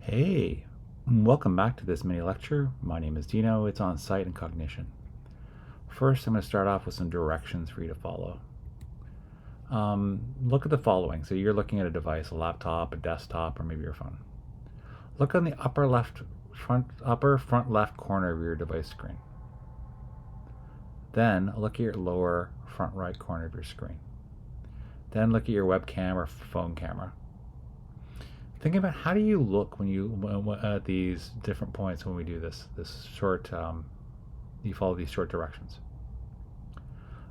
Hey, welcome back to this mini lecture. My name is Dino. It's on sight and cognition. First, I'm going to start off with some directions for you to follow. Look at the following. So you're looking at a device, a laptop, a desktop, or maybe your phone. Look on the upper front left corner of your device screen. Then look at your lower front right corner of your screen. Then look at your webcam or phone camera. Think about how do you look when you at these different points when we do this short. You follow these short directions.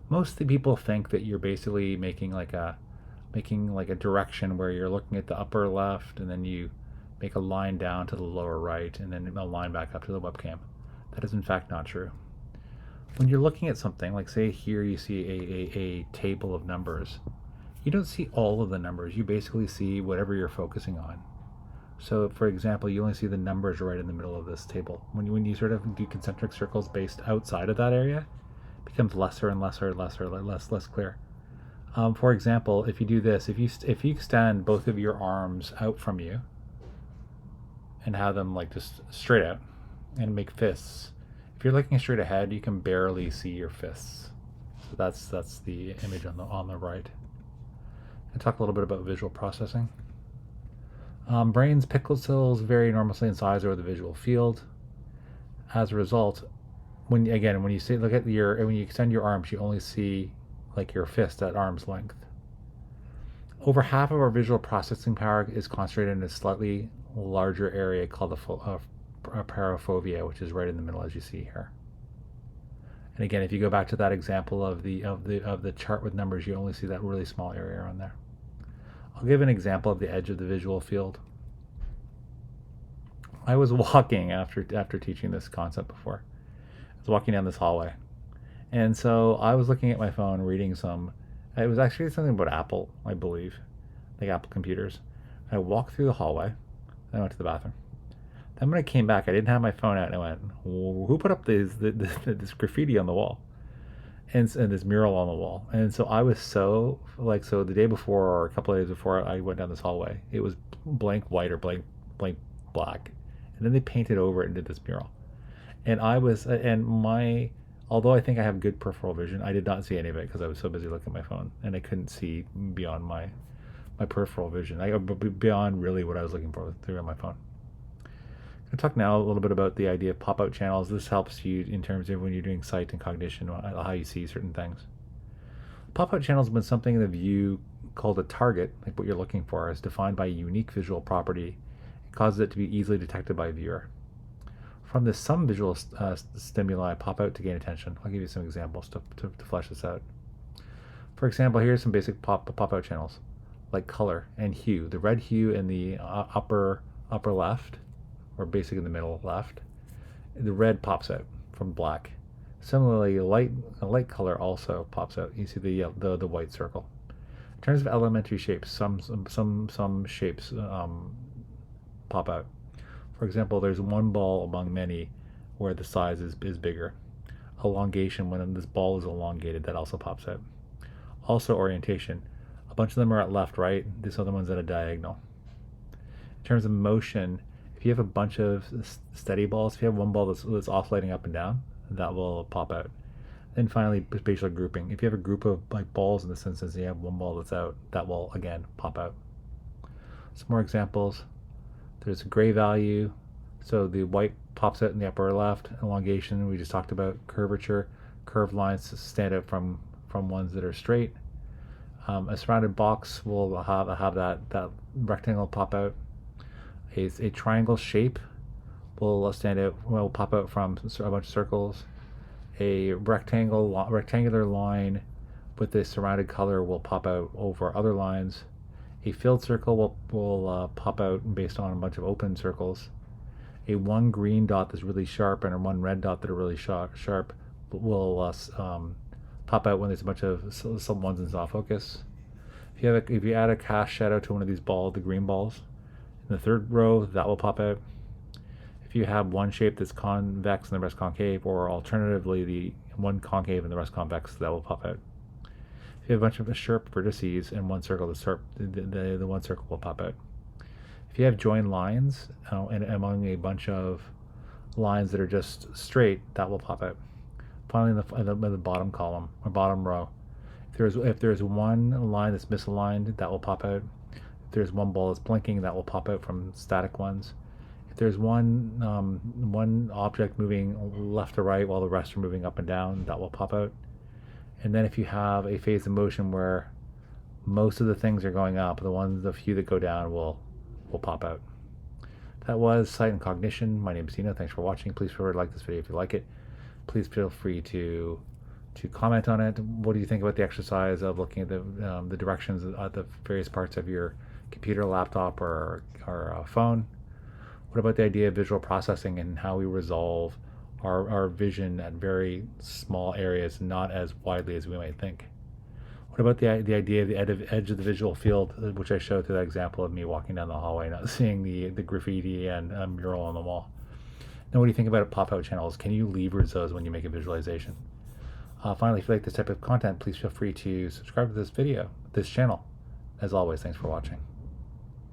Most of the people think that you're basically making like a direction where you're looking at the upper left and then you make a line down to the lower right and then a line back up to the webcam. That is in fact not true. When you're looking at something, like say here you see a table of numbers, you don't see all of the numbers. You basically see whatever you're focusing on. So for example, you only see the numbers right in the middle of this table. When you sort of do concentric circles based outside of that area, it becomes lesser and lesser, less clear. For example, if you do this, if you extend both of your arms out from you and have them like just straight out and make fists, if you're looking straight ahead, you can barely see your fists. So that's the image on the right. I'll talk a little bit about visual processing. Brain's pixel cells vary enormously in size over the visual field. As a result, when you extend your arms, you only see like your fist at arm's length. Over half of our visual processing power is concentrated in a slightly larger area called the paraphobia, which is right in the middle, as you see here. And again, if you go back to that example of the chart with numbers, you only see that really small area on there. I'll give an example of the edge of the visual field. I was walking after teaching this concept before. I was walking down this hallway, and so I was looking at my phone, reading some. It was actually something about Apple, I believe, like Apple computers. I walked through the hallway. I went to the bathroom. Then when I came back, I didn't have my phone out, and I went, "Who put up this graffiti on the wall?" And this mural on the wall. And so I was so the day before or a couple of days before I went down this hallway, it was blank white or blank black, and then they painted over it and did this mural. And although I think I have good peripheral vision, I did not see any of it because I was so busy looking at my phone and I couldn't see beyond my peripheral vision. Beyond really what I was looking for through my phone. I'm going to talk now a little bit about the idea of pop-out channels. This helps you in terms of when you're doing sight and cognition, how you see certain things. Pop-out channels have been something in the view called a target, like what you're looking for, is defined by a unique visual property. It causes it to be easily detected by a viewer. From this, some visual stimuli pop out to gain attention. I'll give you some examples to flesh this out. For example, here's some basic pop-out channels, like color and hue. The red hue in the upper left, or basically in the middle left, the red pops out from black. Similarly, a light color also pops out. You see the white circle. In terms of elementary shapes, some shapes pop out. For example, there's one ball among many where the size is bigger. Elongation, when this ball is elongated, that also pops out. Also orientation. A bunch of them are at left, right. This other one's at a diagonal. In terms of motion, if you have a bunch of steady balls, if you have one ball that's oscillating up and down, that will pop out. And finally, spatial grouping. If you have a group of like balls in this instance, and you have one ball that's out, that will again pop out. Some more examples. There's a gray value, so the white pops out in the upper left. Elongation, we just talked about. Curvature, curved lines stand out from ones that are straight. A surrounded box will have that rectangle pop out. A triangle shape will pop out from a bunch of circles. A rectangular line with a surrounded color will pop out over other lines. A filled circle will pop out based on a bunch of open circles. A one green dot that's really sharp and a one red dot that are really sharp will pop out when there's a bunch of some ones in soft focus. If you add a cast shadow to one of these balls, the green balls, in the third row, that will pop out. If you have one shape that's convex and the rest concave, or alternatively the one concave and the rest convex, that will pop out. If you have a bunch of sharp vertices in one circle, the one circle will pop out. If you have joined lines and among a bunch of lines that are just straight, that will pop out. Finally, in the bottom column or bottom row, if there's one line that's misaligned, that will pop out. If there's one ball that's blinking, that will pop out from static ones. If there's one object moving left to right while the rest are moving up and down, that will pop out. And then if you have a phase of motion where most of the things are going up, the few that go down will pop out. That was Sight and Cognition. My name is Dino. Thanks for watching. Please feel free to like this video if you like it. Please feel free to comment on it. What do you think about the exercise of looking at the directions at the various parts of your computer, laptop, or phone? What about the idea of visual processing and how we resolve our vision at very small areas, not as widely as we might think? What about the idea of the edge of the visual field, which I showed through that example of me walking down the hallway, not seeing the graffiti and mural on the wall? Now, what do you think about pop-out channels? Can you leverage those when you make a visualization? Finally, if you like this type of content, please feel free to subscribe to this channel. As always, thanks for watching.